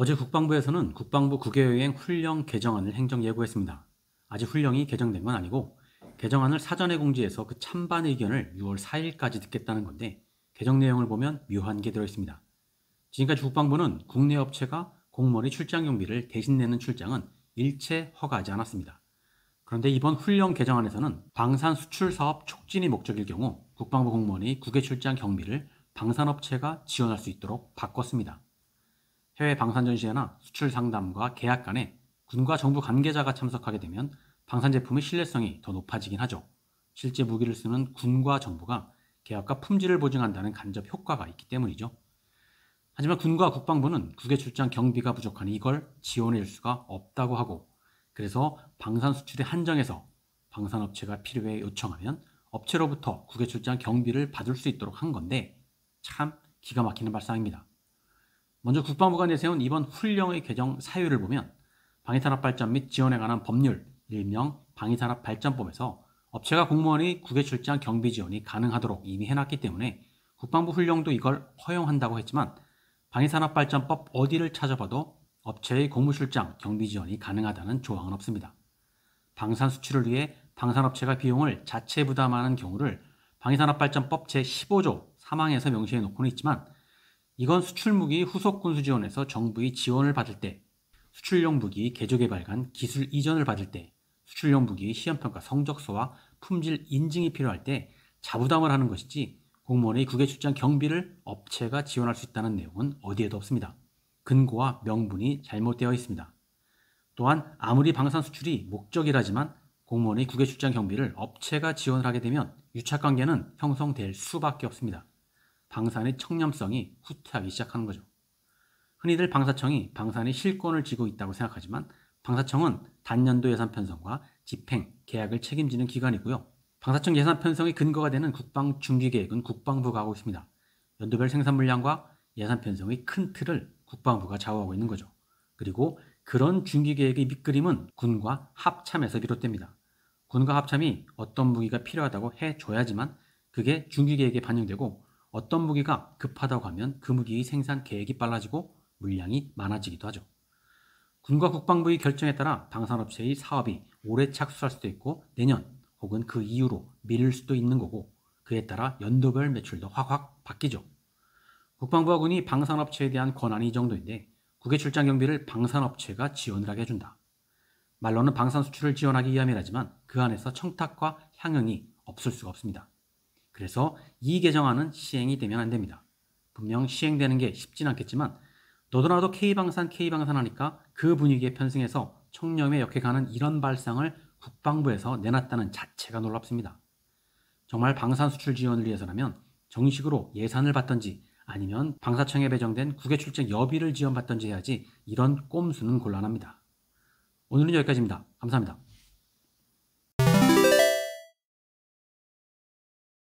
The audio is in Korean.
어제 국방부에서는 국방부 국외여행 훈령 개정안을 행정 예고했습니다. 아직 훈령이 개정된 건 아니고 개정안을 사전에 공지해서 그 찬반 의견을 6월 4일까지 듣겠다는 건데 개정 내용을 보면 묘한 게 들어있습니다. 지금까지 국방부는 국내 업체가 공무원의 출장 경비를 대신 내는 출장은 일체 허가하지 않았습니다. 그런데 이번 훈령 개정안에서는 방산 수출 사업 촉진이 목적일 경우 국방부 공무원이 국외 출장 경비를 방산업체가 지원할 수 있도록 바꿨습니다. 해외 방산 전시회나 수출 상담과 계약 간에 군과 정부 관계자가 참석하게 되면 방산 제품의 신뢰성이 더 높아지긴 하죠. 실제 무기를 쓰는 군과 정부가 계약과 품질을 보증한다는 간접 효과가 있기 때문이죠. 하지만 군과 국방부는 국외 출장 경비가 부족하니 이걸 지원해 줄 수가 없다고 하고, 그래서 방산 수출에 한정해서 방산업체가 필요해 요청하면 업체로부터 국외 출장 경비를 받을 수 있도록 한 건데 참 기가 막히는 발상입니다. 먼저 국방부가 내세운 이번 훈령의 개정 사유를 보면 방위산업 발전 및 지원에 관한 법률, 일명 방위산업 발전법에서 업체가 공무원의 국외 출장 경비 지원이 가능하도록 이미 해놨기 때문에 국방부 훈령도 이걸 허용한다고 했지만 방위산업발전법 어디를 찾아봐도 업체의 공무출장 경비 지원이 가능하다는 조항은 없습니다. 방산 수출을 위해 방산업체가 비용을 자체 부담하는 경우를 방위산업발전법 제15조 3항에서 명시해 놓고는 있지만 이건 수출무기 후속 군수 지원에서 정부의 지원을 받을 때, 수출용 무기 개조개발 간 기술 이전을 받을 때, 수출용 무기 시험평가 성적서와 품질 인증이 필요할 때 자부담을 하는 것이지 공무원의 국외 출장 경비를 업체가 지원할 수 있다는 내용은 어디에도 없습니다. 근거와 명분이 잘못되어 있습니다. 또한 아무리 방산 수출이 목적이라지만 공무원의 국외 출장 경비를 업체가 지원을 하게 되면 유착관계는 형성될 수밖에 없습니다. 방산의 청렴성이 후퇴하기 시작하는 거죠. 흔히들 방사청이 방산의 실권을 쥐고 있다고 생각하지만 방사청은 단년도 예산 편성과 집행, 계약을 책임지는 기관이고요. 방사청 예산 편성의 근거가 되는 국방중기계획은 국방부가 하고 있습니다. 연도별 생산 물량과 예산 편성의 큰 틀을 국방부가 좌우하고 있는 거죠. 그리고 그런 중기계획의 밑그림은 군과 합참에서 비롯됩니다. 군과 합참이 어떤 무기가 필요하다고 해줘야지만 그게 중기계획에 반영되고 어떤 무기가 급하다고 하면 그 무기의 생산 계획이 빨라지고 물량이 많아지기도 하죠. 군과 국방부의 결정에 따라 방산업체의 사업이 올해 착수할 수도 있고 내년 혹은 그 이후로 미룰 수도 있는 거고 그에 따라 연도별 매출도 확확 바뀌죠. 국방부와 군이 방산업체에 대한 권한이 이 정도인데 국외 출장 경비를 방산업체가 지원을 하게 해준다. 말로는 방산 수출을 지원하기 위함이라지만 그 안에서 청탁과 향응이 없을 수가 없습니다. 그래서 이 개정안은 시행이 되면 안 됩니다. 분명 시행되는 게 쉽진 않겠지만 너도나도 K방산 하니까 그 분위기에 편승해서 청렴에 역해가는 이런 발상을 국방부에서 내놨다는 자체가 놀랍습니다. 정말 방산 수출 지원을 위해서라면 정식으로 예산을 받던지 아니면 방사청에 배정된 국외 출장 여비를 지원받던지 해야지 이런 꼼수는 곤란합니다. 오늘은 여기까지입니다. 감사합니다.